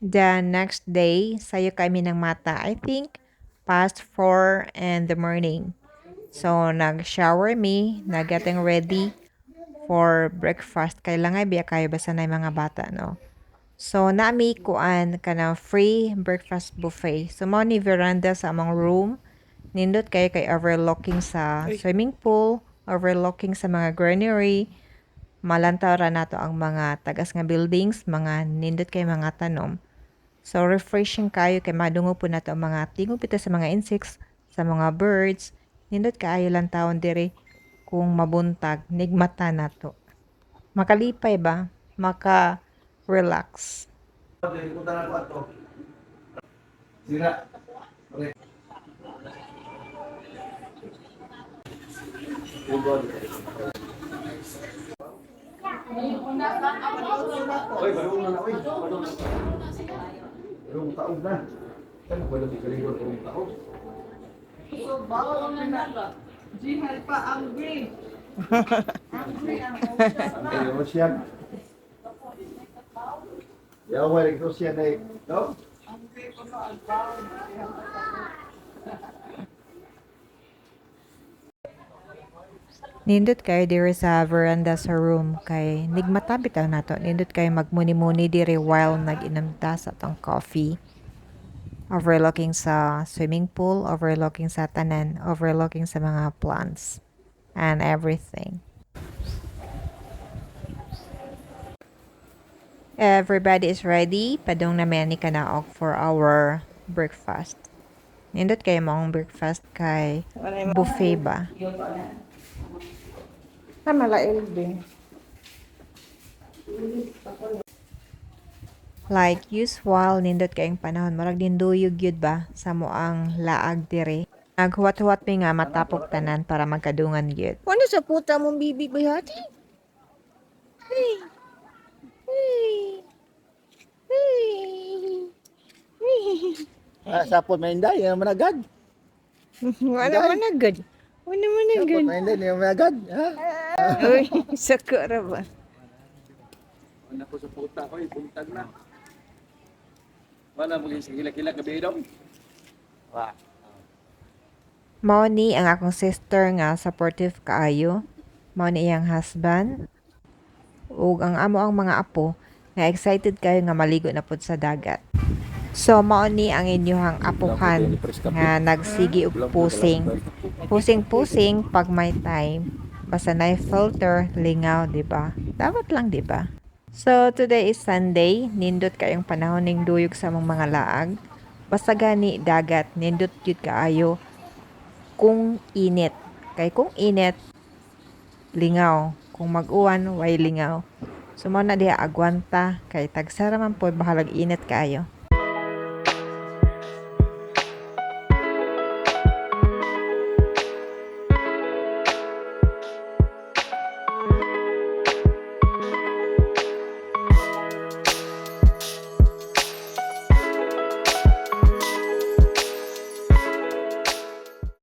The next day, sayo kami ng mata. I think past 4 in the morning. So, nag-shower me, nag-getting ready for breakfast. Kailangan biya kayo basta na yung mga bata, no? So, nami kuan ka na free breakfast buffet. So, mo ni veranda sa among room. Nindot kayo kay overlooking sa swimming pool, overlooking sa mga granary. Malantaw ra nato ang mga tagas nga buildings, mga nindot kay mga tanom. So, refreshing kayo kay madungo po nato ang mga tingog pito sa mga insects, sa mga birds. Nindot kaayo lang taon dire kung mabuntag, nigmata nato. Makalipay ba? Maka-relax. Sira. Oy, barong na oy. Barong taog na. Kan ko langikaligor ko taog. So, bawal na naga. Jihal pa angry. Angry ang Ang Russian. Ya, wala ko siya na no? angry pa pa ang bawal. Nindot kayo dire sa veranda sa room kay nigmata bitaw nato. Nindot kayo magmuni-muni dire while nag-inom ta sa tong coffee. Overlooking sa swimming pool, overlooking sa tanan, overlooking sa mga plants and everything. Everybody is ready. Padong na many kanaok for our breakfast. Nindot kayo mong breakfast kay buffet ba? Tama la LB. Like usual, nindot kayong panahon. Marag din duyog yun ba? Sa mo ang laag dire. Naghuwat-huwat mi nga matapok tanan para magkadungan yun. Ano sa puta mong bibi bayati? Hey. Hey. Hey. Sapot mainday, yung managad. Wala man na good. Wala man na Sapot good. mainday, yung managad. Ha? Uy, sakura ba? Wala ko sa puta ko, buntag na. Wala mo gila-gila gabi daw. Wa. Mao ni ang akong sister nga supportive kaayo. Mao ni iyang husband. Ug ang amo ang mga apo nga excited kayo nga maligo na pud sa dagat. So mao ni ang inyohang apuhan nga nagsigi og pusing. Pusing-pusing pag may time. Basta na filter, lingaw, di ba? Dapat lang, di ba? So today is Sunday. Nindot kayong panahon ning duyog sa among mga laag. Basta gani dagat, nindot yun kaayo kung init. Kay kung init, lingaw. Kung mag-uwan, way lingaw. So, mao na diha agwanta. Kay tagsara man po, bahalag init kaayo.